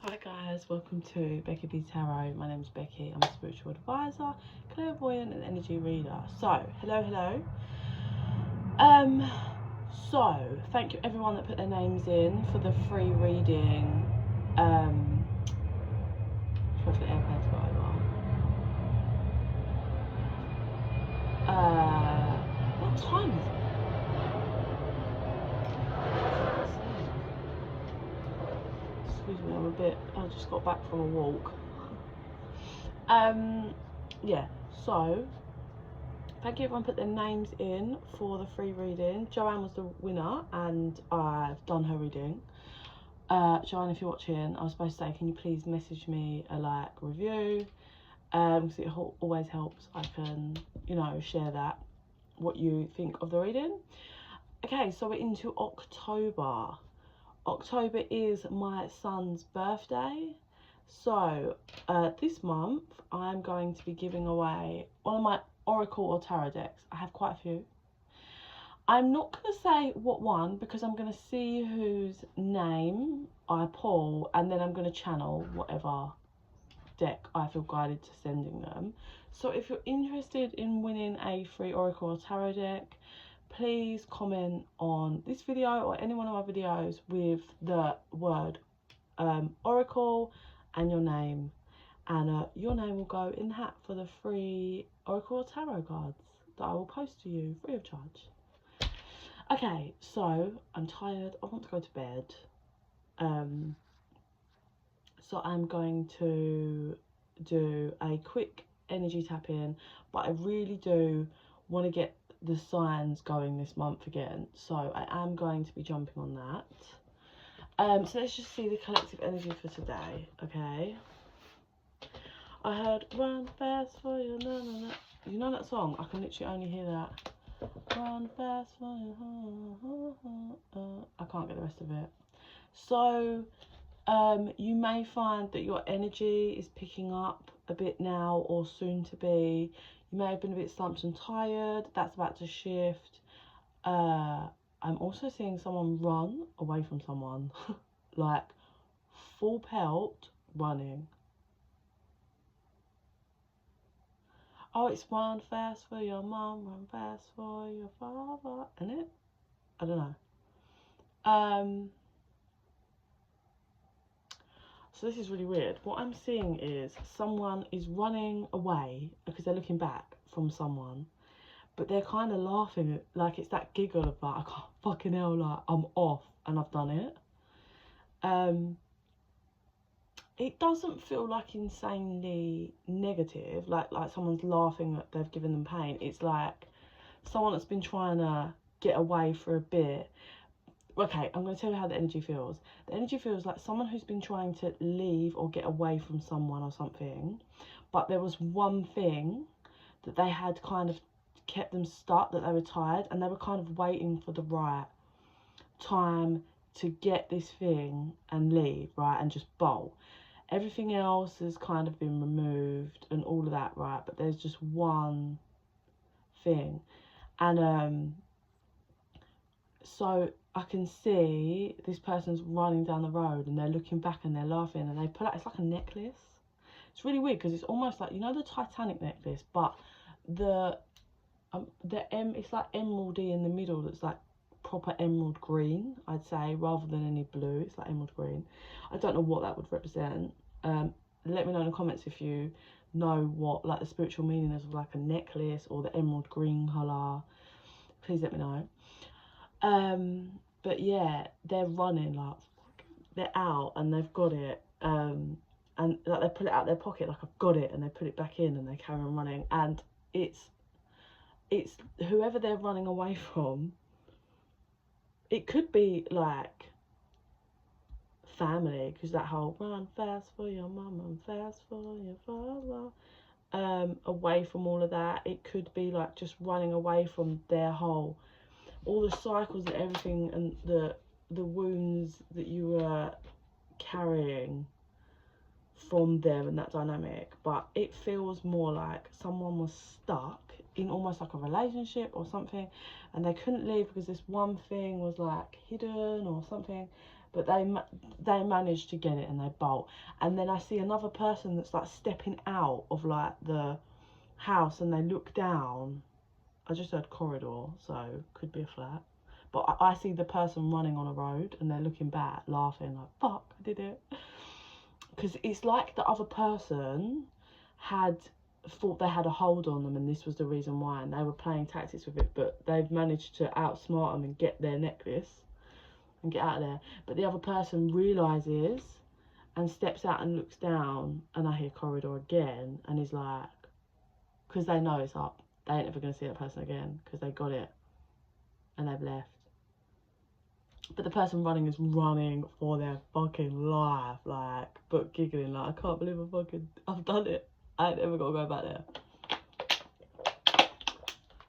Hi guys, welcome to Becky Tarot. My name is Becky. I'm a spiritual advisor, clairvoyant and energy reader. So, hello. So thank you everyone that put their names in for the free reading. If the airplane's got over. What time is it? Excuse me, I just got back from a walk. Yeah, so thank you everyone put their names in for the free reading. Joanne was the winner and I've done her reading. Joanne, if you're watching, I was supposed to say, can you please message me a review? Because it always helps. I can, share that, what you think of the reading. Okay, so we're into October. October is my son's birthday. So this month I'm going to be giving away one of my Oracle or Tarot decks. I have quite a few. I'm not going to say what one because I'm going to see whose name I pull and then I'm going to channel whatever deck I feel guided to sending them. So if you're interested in winning a free Oracle or Tarot deck, please comment on this video or any one of my videos with the word Oracle and your name, and your name will go in the hat for the free Oracle or Tarot cards that I will post to you free of charge. Okay, so I'm tired, I want to go to bed, so I'm going to do a quick energy tap in, but I really do want to get the signs going this month again, so I am going to be jumping on that. So let's just see the collective energy for today, okay? I heard run fast for you, na na na. You know that song? I can literally only hear that. Run fast for you, I can't get the rest of it. So you may find that your energy is picking up a bit now or soon to be. You may have been a bit slumped and tired. That's about to shift. I'm also seeing someone run away from someone, like full pelt running. Oh, it's run fast for your mom, run fast for your father, isn't it? I don't know. So this is really weird. What I'm seeing is someone is running away because they're looking back from someone, but they're kind of laughing, like it's that giggle of like, I can't fucking hell, like I'm off and I've done it. It doesn't feel like insanely negative, like someone's laughing that they've given them pain. It's like someone that's been trying to get away for a bit. Okay, I'm going to tell you how the energy feels. The energy feels like someone who's been trying to leave or get away from someone or something, but there was one thing that they had kind of kept them stuck, that they were tired, and they were kind of waiting for the right time to get this thing and leave, right, and just bolt. Everything else has kind of been removed and all of that, right, but there's just one thing. And so I can see this person's running down the road and they're looking back and they're laughing and they pull out, it's like a necklace. It's really weird because it's almost like, you know, the Titanic necklace, but it's like emeraldy in the middle, that's like proper emerald green, I'd say, rather than any blue. It's like emerald green. I don't know what that would represent. Let me know in the comments if you know what like the spiritual meaning is of like a necklace or the emerald green colour. Please let me know. But yeah, they're running, like they're out and they've got it, and like they pull it out their pocket like I've got it, and they put it back in and they carry on running, and it's whoever they're running away from. It could be like family, because that whole run fast for your mum, run fast for your father, away from all of that. It could be like just running away from their whole, all the cycles and everything, and the wounds that you were carrying from them and that dynamic. But it feels more like someone was stuck in almost like a relationship or something, and they couldn't leave because this one thing was like hidden or something. but they manage to get it and they bolt. And then I see another person that's like stepping out of like the house, and they look down. I just heard corridor, so could be a flat. But I see the person running on a road, and they're looking back, laughing like, fuck, I did it. Because it's like the other person had thought they had a hold on them, and this was the reason why, and they were playing tactics with it, but they've managed to outsmart them and get their necklace and get out of there. But the other person realises and steps out and looks down, and I hear corridor again, and is like, because they know it's up, they ain't ever going to see that person again because they got it and they've left. But the person running is running for their fucking life, like, but giggling like, I can't believe I've done it. I ain't ever got to go back there.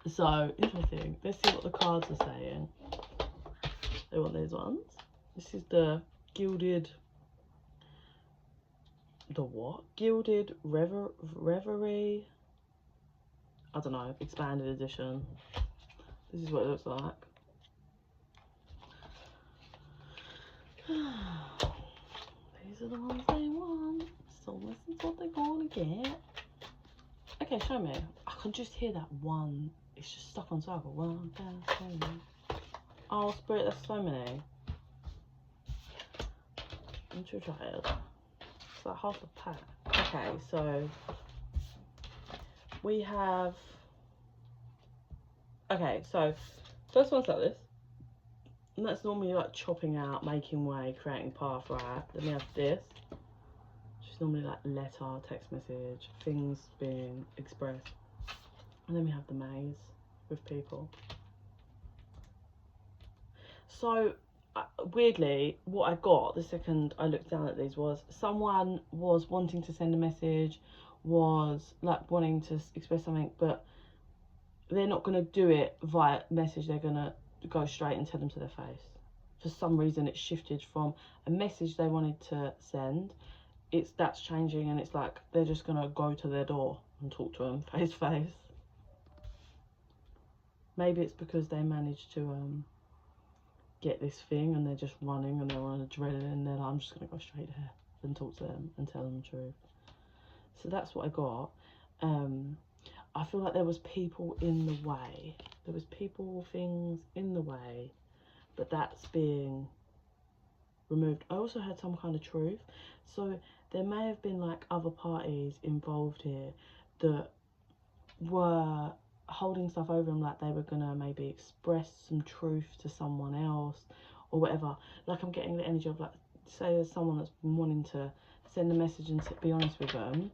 So, interesting. Let's see what the cards are saying. They want these ones. This is the gilded... The what? Gilded Reverie. I don't know. Expanded edition. This is what it looks like. These are the ones they want. So this is what they're gonna get. Okay, show me. I can just hear that one. It's just stuck on cycle. 1, 2, 3. Oh, Spirit, there's so many. I'm too tired. It's like half a pack. Okay, so we have. Okay, so first one's like this. And that's normally like chopping out, making way, creating path, right? Then we have this, which is normally like letter, text message, things being expressed. And then we have the maze with people. So, weirdly, what I got the second I looked down at these was someone was wanting to send a message, was like wanting to express something, but they're not going to do it via message, they're going to go straight and tell them to their face. For some reason it shifted from a message they wanted to send, that's changing, and it's like they're just gonna go to their door and talk to them face to face. Maybe it's because they managed to get this thing and they're just running and they're on adrenaline and they're like, I'm just gonna go straight there and talk to them and tell them the truth. So that's what I got. I feel like there was people in the way. There was people, things in the way, but that's being removed. I also had some kind of truth. So there may have been like other parties involved here that were holding stuff over them, like they were gonna maybe express some truth to someone else or whatever. Like I'm getting the energy of like, say there's someone that's been wanting to send a message and to be honest with them,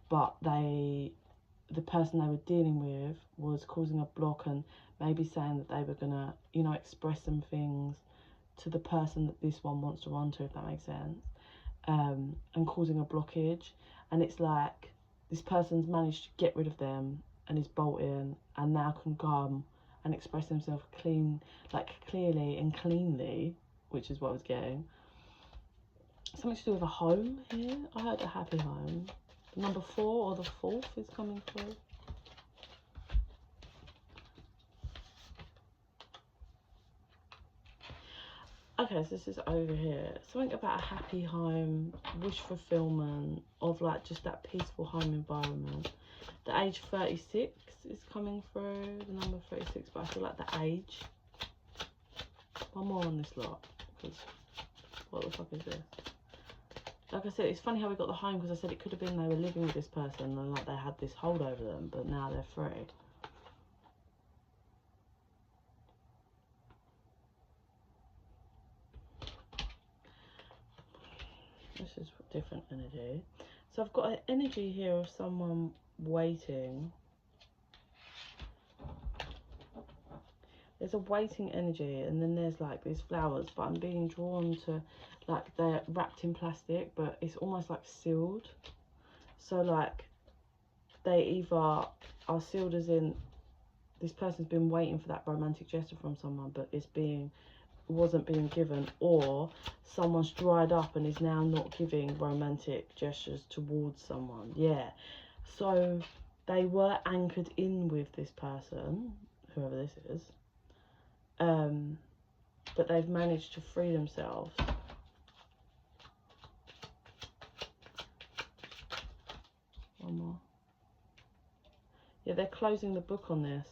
but the person they were dealing with was causing a block and maybe saying that they were gonna, you know, express some things to the person that this one wants to run to, if that makes sense, and causing a blockage. And it's like this person's managed to get rid of them and is bolting and now can come and express himself clearly and cleanly, which is what I was getting. Something to do with a home here. I heard a happy home. Number 4 or the 4th is coming through. Okay, so this is over here. Something about a happy home, wish fulfillment of like just that peaceful home environment. The age 36 is coming through, the number 36, but I feel like the age. One more on this lot, because what the fuck is this? Like I said, it's funny how we got the home, because I said it could have been they were living with this person and like they had this hold over them, but now they're free. This is different energy. So I've got an energy here of someone waiting. There's a waiting energy, and then there's like these flowers, but I'm being drawn to like they're wrapped in plastic, but it's almost like sealed. So like they either are sealed as in this person's been waiting for that romantic gesture from someone, but wasn't being given, or someone's dried up and is now not giving romantic gestures towards someone. Yeah, so they were anchored in with this person, whoever this is, but they've managed to free themselves. Yeah, they're closing the book on this.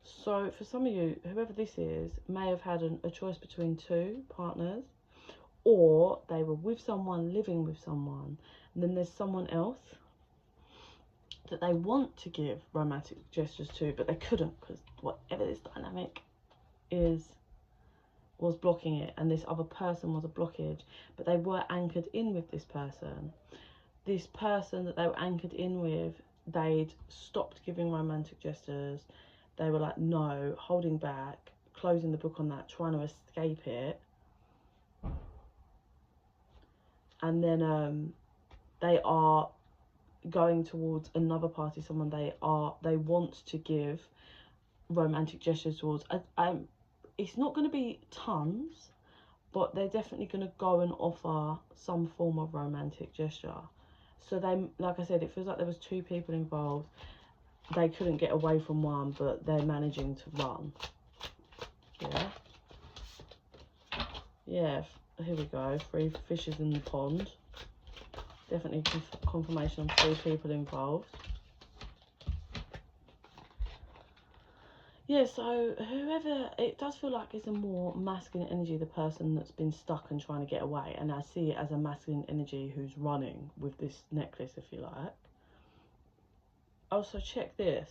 So for some of you, whoever this is may have had a choice between two partners, or they were with someone, living with someone, and then there's someone else that they want to give romantic gestures to, but they couldn't because whatever this dynamic was blocking it, and this other person was a blockage, but they were anchored in with this person. This person that they were anchored in with, they'd stopped giving romantic gestures. They were like, no, holding back, closing the book on that, trying to escape it. And then they are going towards another party, someone they want to give romantic gestures towards. It's not going to be tons, but they're definitely going to go and offer some form of romantic gesture. So they, like I said, it feels like there was two people involved. They couldn't get away from one, but they're managing to run. Yeah, here we go, 3 fishes in the pond. Definitely confirmation of 3 people involved. Yeah, so whoever, it does feel like it's a more masculine energy, the person that's been stuck and trying to get away. And I see it as a masculine energy who's running with this necklace, if you like. Also, check this.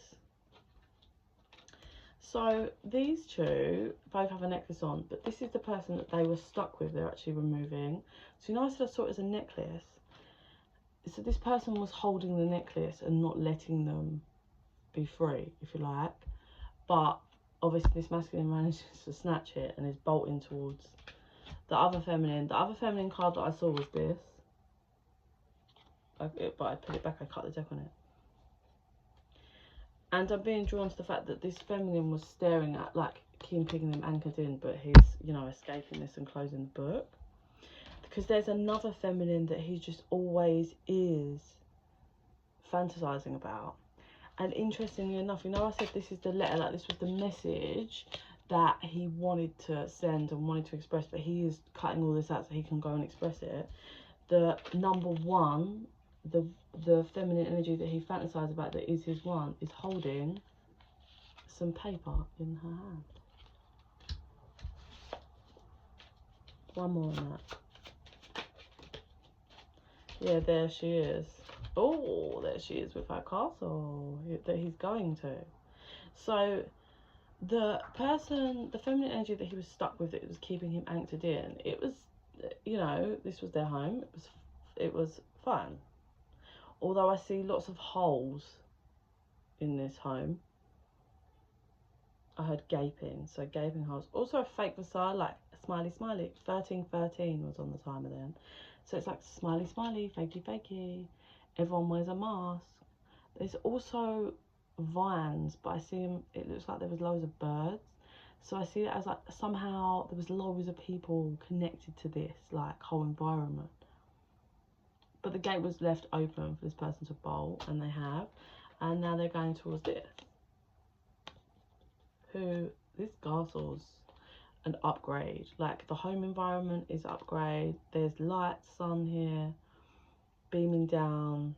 So these two both have a necklace on, but this is the person that they were stuck with, they're actually removing. So you know I said I saw it as a necklace? So this person was holding the necklace and not letting them be free, if you like. But obviously this masculine manages to snatch it and is bolting towards the other feminine. The other feminine card that I saw was this. But I put it back, I cut the deck on it. And I'm being drawn to the fact that this feminine was staring at, like, keeping them anchored in, but he's, you know, escaping this and closing the book. Because there's another feminine that he just always is fantasizing about. And interestingly enough, you know, I said this is the letter, like this was the message that he wanted to send and wanted to express, but he is cutting all this out so he can go and express it. The number one, the feminine energy that he fantasized about, that is his one, is holding some paper in her hand. One more on that. Yeah, there she is. Oh, there she is with her castle that he's going to. So the person, the feminine energy that he was stuck with, that was keeping him anchored in, it was, you know, this was their home. It was fun. Although I see lots of holes in this home. I heard gaping, so gaping holes. Also a fake facade, like a smiley smiley. 1313 was on the timer then. So it's like smiley smiley, fakey fakey. Everyone wears a mask. There's also vines, but I see them, it looks like there was loads of birds. So I see it as like somehow there was loads of people connected to this, like, whole environment. But the gate was left open for this person to bolt, and they have. And now they're going towards this. This castle's an upgrade. Like, the home environment is upgrade. There's light, sun here, beaming down.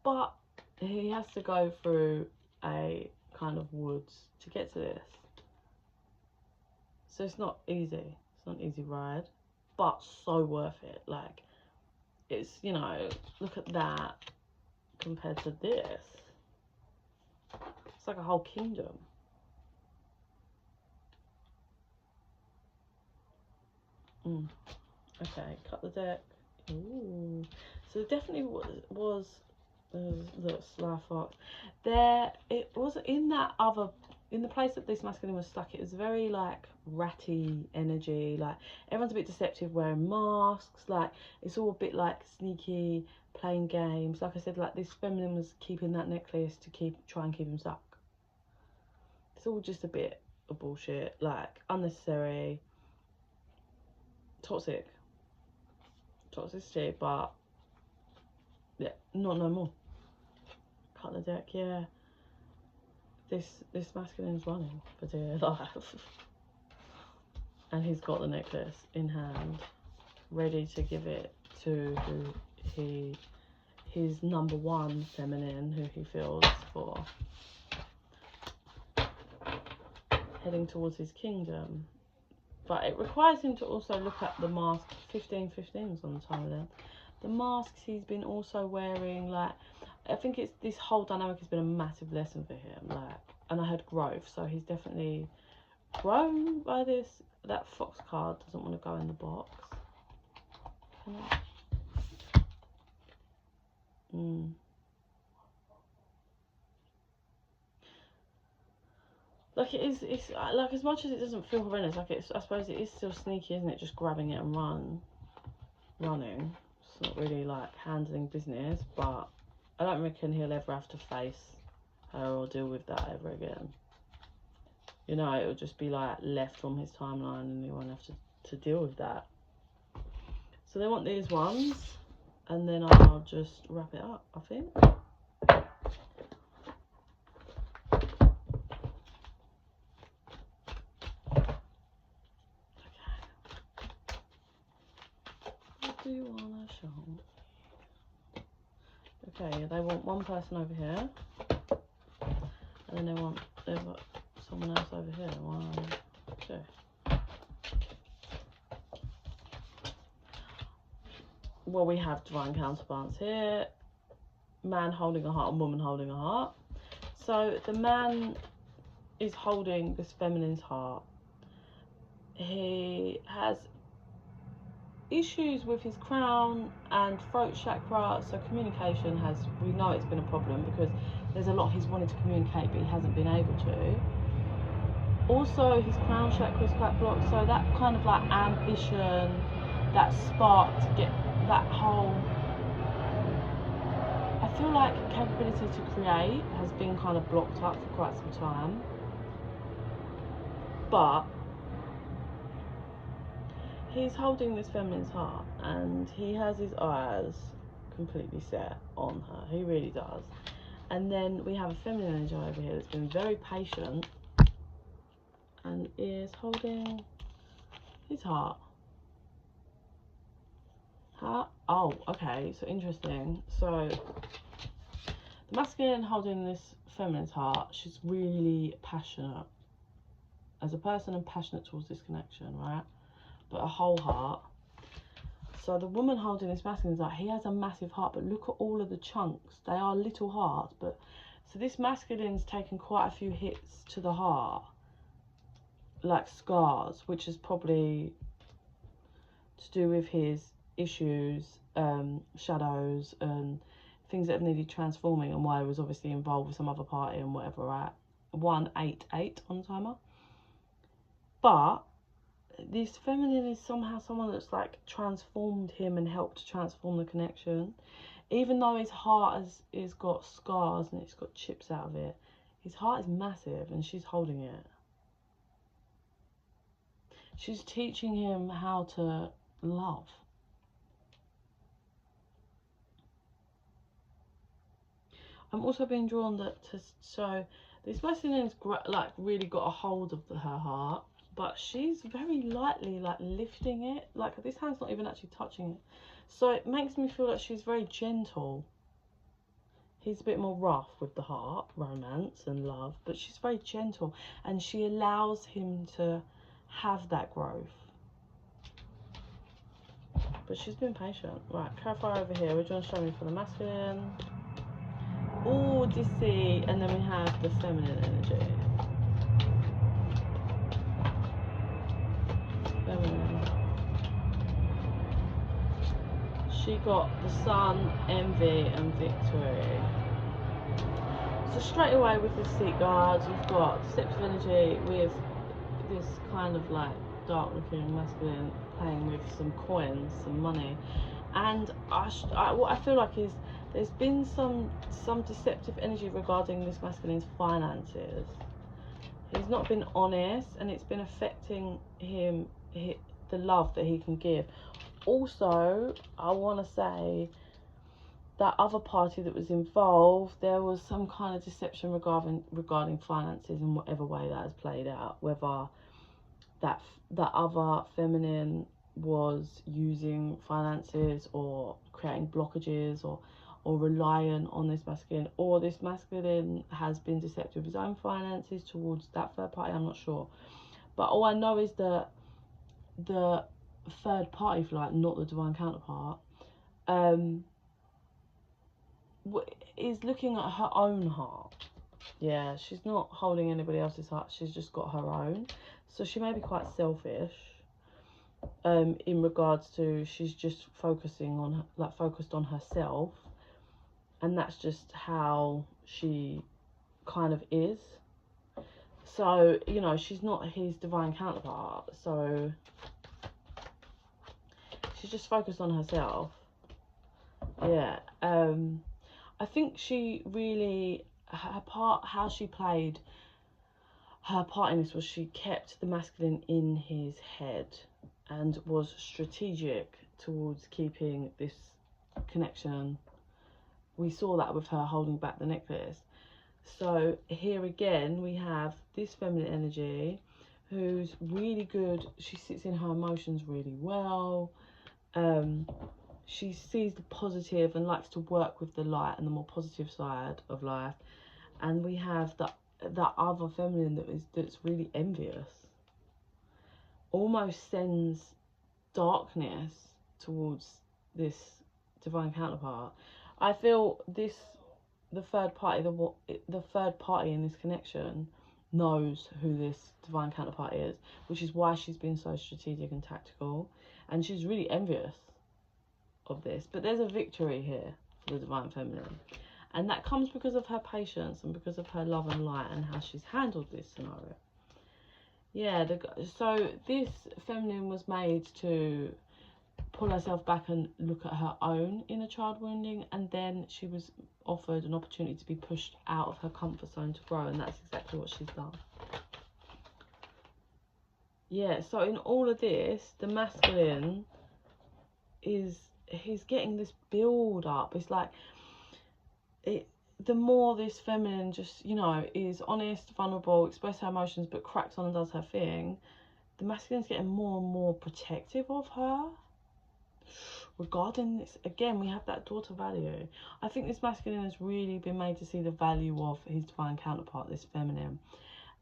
But he has to go through a kind of woods to get to this. So it's not easy. It's not an easy ride. But so worth it. Like, it's, you know, look at that compared to this. It's like a whole kingdom. Okay, cut the deck. Ooh. So there definitely was the sly fox. It was in that other, in the place that this masculine was stuck, it was very like ratty energy, like everyone's a bit deceptive, wearing masks, like it's all a bit like sneaky, playing games. Like I said, like this feminine was keeping that necklace to try and keep him stuck. It's all just a bit of bullshit, like unnecessary, toxicity, but yeah, not no more. Cut the deck. Yeah, this masculine's running for dear life. And he's got the necklace in hand, ready to give it to who his number one feminine, who he feels for, heading towards his kingdom. But it requires him to also look at the mask. 1515s on the time of them. The masks he's been also wearing, like, I think it's this whole dynamic has been a massive lesson for him, like, and I had growth, so he's definitely grown by this. That fox card doesn't want to go in the box. Can I? Like, it's like, as much as it doesn't feel horrendous, like, I suppose it is still sneaky, isn't it? Just grabbing it and running. It's not really like handling business, but I don't reckon he'll ever have to face her or deal with that ever again. You know, it'll just be like left from his timeline and he won't have to deal with that. So they want these ones, and then I'll just wrap it up, I think. Do you want to show? Okay, they want one person over here, and then they've got someone else over here. 1, 2. Well, we have divine counterparts here. Man holding a heart and woman holding a heart. So the man is holding this feminine's heart. He has issues with his crown and throat chakra, so communication we know it's been a problem, because there's a lot he's wanted to communicate but he hasn't been able to. Also, his crown chakra is quite blocked, so that kind of like ambition, that spark to get that whole, I feel like capability to create has been kind of blocked up for quite some time. But he's holding this feminine's heart and he has his eyes completely set on her. He really does. And then we have a feminine energy over here that's been very patient and is holding his heart. Oh, okay, so interesting. So the masculine holding this feminine's heart, she's really passionate as a person and passionate towards this connection, right? But a whole heart. So the woman holding this masculine is like, he has a massive heart, but look at all of the chunks. They are little hearts, but so this masculine's taken quite a few hits to the heart, like scars, which is probably to do with his issues, shadows and things that have needed transforming, and why he was obviously involved with some other party and whatever, right? 188 on the timer. But this feminine is somehow someone that's like transformed him and helped to transform the connection. Even though his heart is got scars and it's got chips out of it, his heart is massive and she's holding it. She's teaching him how to love. I'm also being drawn so this masculine's like really got a hold of her heart, but she's very lightly like lifting it, like this hand's not even actually touching it. So it makes me feel like she's very gentle. He's a bit more rough with the heart, romance and love, but she's very gentle and she allows him to have that growth. But she's been patient. Right, clarify over here. We're trying to show me for the masculine. Oh, DC, and then we have the feminine energy. Feminine. She got the sun, envy, and victory. So straight away with the seat guards, we've got deceptive energy with this kind of like dark looking masculine playing with some coins, some money. And what I feel like is there's been some deceptive energy regarding this masculine's finances. He's not been honest and it's been affecting him, the love that he can give. Also, I want to say that other party that was involved, there was some kind of deception regarding finances in whatever way that has played out, whether that other feminine was using finances or creating blockages, or or reliant on this masculine, or this masculine has been deceptive with his own finances towards that third party. I'm not sure, but all I know is that the third party, if you like, not the divine counterpart, is looking at her own heart. Yeah, she's not holding anybody else's heart, she's just got her own. So she may be quite selfish, in regards to, she's just focusing on, like, focused on herself, and that's just how she kind of is. So, you know, she's not his divine counterpart, so she's just focused on herself. Yeah. I think she really, her part, how she played her part in this was she kept the masculine in his head and was strategic towards keeping this connection. We saw that with her holding back the necklace. So here again we have this feminine energy who's really good. She sits in her emotions really well. She sees the positive and likes to work with the light and the more positive side of life. And we have that other feminine that's really envious, almost sends darkness towards this divine counterpart. I feel the third party in this connection knows who this divine counterpart is, which is why she's been so strategic and tactical, and she's really envious of this. But there's a victory here for the divine feminine, and that comes because of her patience and because of her love and light and how she's handled this scenario. Yeah, so this feminine was made to pull herself back and look at her own inner child wounding, and then she was offered an opportunity to be pushed out of her comfort zone to grow, and that's exactly what she's done. Yeah, so in all of this, the masculine he's getting this build up. It's like, the more this feminine just, you know, is honest, vulnerable, express her emotions, but cracks on and does her thing, the masculine's getting more and more protective of her. Regarding this, again, we have that daughter value. I think this masculine has really been made to see the value of his divine counterpart, this feminine,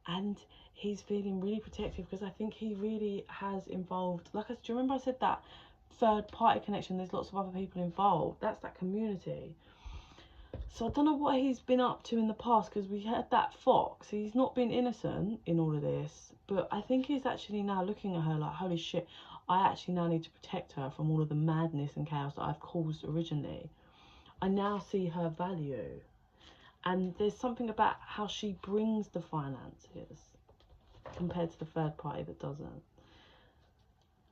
and he's feeling really protective because I think he really has involved, like, do you remember I said that third party connection, there's lots of other people involved, that's that community. So I don't know what he's been up to in the past, because we had that fox. He's not been innocent in all of this, but I think he's actually now looking at her like, holy shit, I actually now need to protect her from all of the madness and chaos that I've caused originally. I now see her value, and there's something about how she brings the finances compared to the third party that doesn't.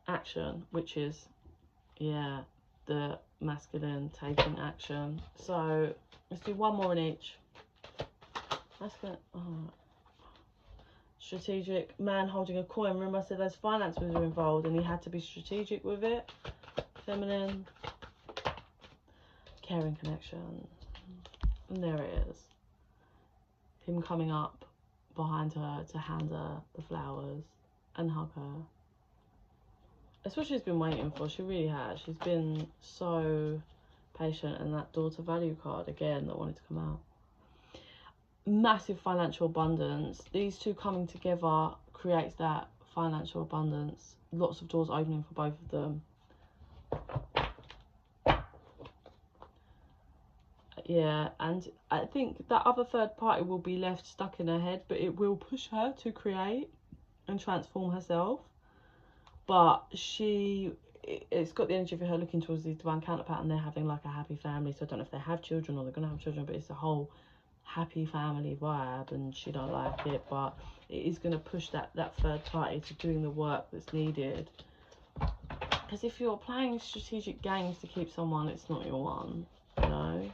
Action, which is, yeah, the masculine taking action. So let's do one more in each. Masculine, strategic, man holding a coin. Remember I said those finances were involved and he had to be strategic with it. Feminine, caring connection, and there it is, him coming up behind her to hand her the flowers and hug her. That's what she's been waiting for. She really has. She's been so patient. And that daughter value card again that wanted to come out. Massive financial abundance. These two coming together creates that financial abundance. Lots of doors opening for both of them. Yeah, and I think that other third party will be left stuck in her head, but it will push her to create and transform herself. But it's got the energy of her looking towards the divine counterpart, and they're having like a happy family. So I don't know if they have children or they're going to have children, but it's a whole happy family vibe, and she don't like it, but it is going to push that third party to doing the work that's needed. Because if you're playing strategic games to keep someone, it's not your one, you know?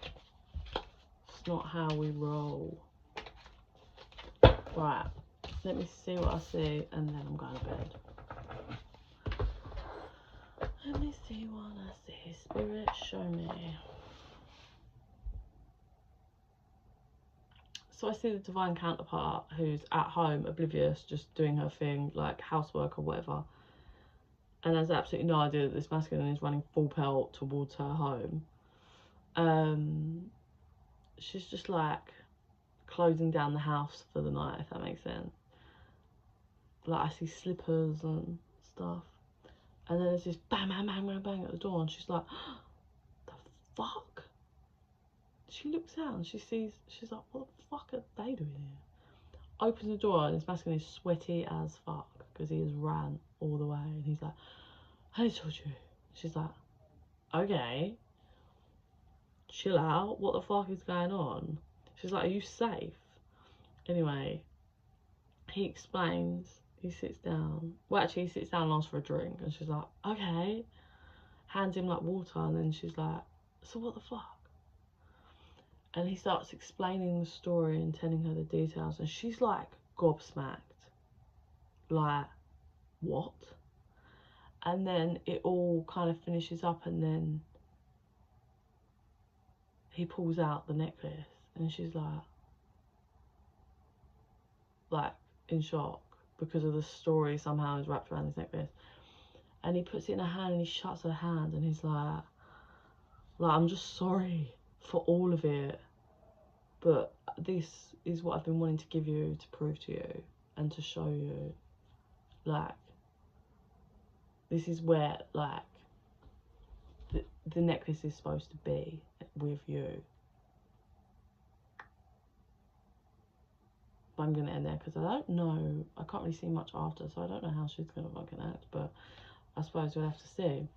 It's not how we roll. Right, let me see what I see, and then I'm going to bed. Let me see what I see. Spirit, show me. So I see the divine counterpart who's at home, oblivious, just doing her thing, like housework or whatever, and has absolutely no idea that this masculine is running full pelt towards her home. she's just like closing down the house for the night, if that makes sense. Like, I see slippers and stuff, and then there's this bang, bang, bang, bang, bang at the door, and she's like, the fuck? She looks out and she sees, she's like, what the fuck are they doing here? Opens the door and this masculine is sweaty as fuck because he has ran all the way, and he's like, I told you. She's like, okay, chill out, what the fuck is going on? She's like, are you safe? Anyway, he explains, he sits down. Well, actually, he sits down and asks for a drink, and she's like, okay. Hands him like water, and then she's like, so what the fuck? And he starts explaining the story and telling her the details, and she's like gobsmacked. Like, what? And then it all kind of finishes up, and then he pulls out the necklace, and she's like in shock because of the story somehow is wrapped around this necklace. And he puts it in her hand and he shuts her hand, and he's like, I'm just sorry for all of it, but this is what I've been wanting to give you, to prove to you and to show you, like, this is where, like, the necklace is supposed to be with you. But I'm going to end there because I don't know, I can't really see much after, so I don't know how she's going to fucking act, but I suppose we'll have to see.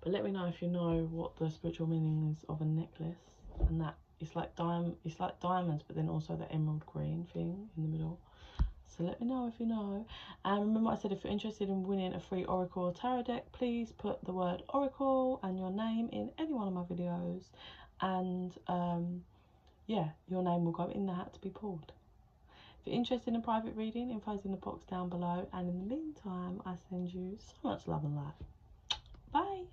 But let me know if you know what the spiritual meaning is of a necklace, and that it's like diamonds, but then also the emerald green thing in the middle. So let me know if you know. And remember, I said if you're interested in winning a free oracle or tarot deck, please put the word oracle and your name in any one of my videos, and yeah, your name will go in the hat to be pulled. If you're interested in a private reading, info's in the box down below, and in the meantime, I send you so much love and light. Bye.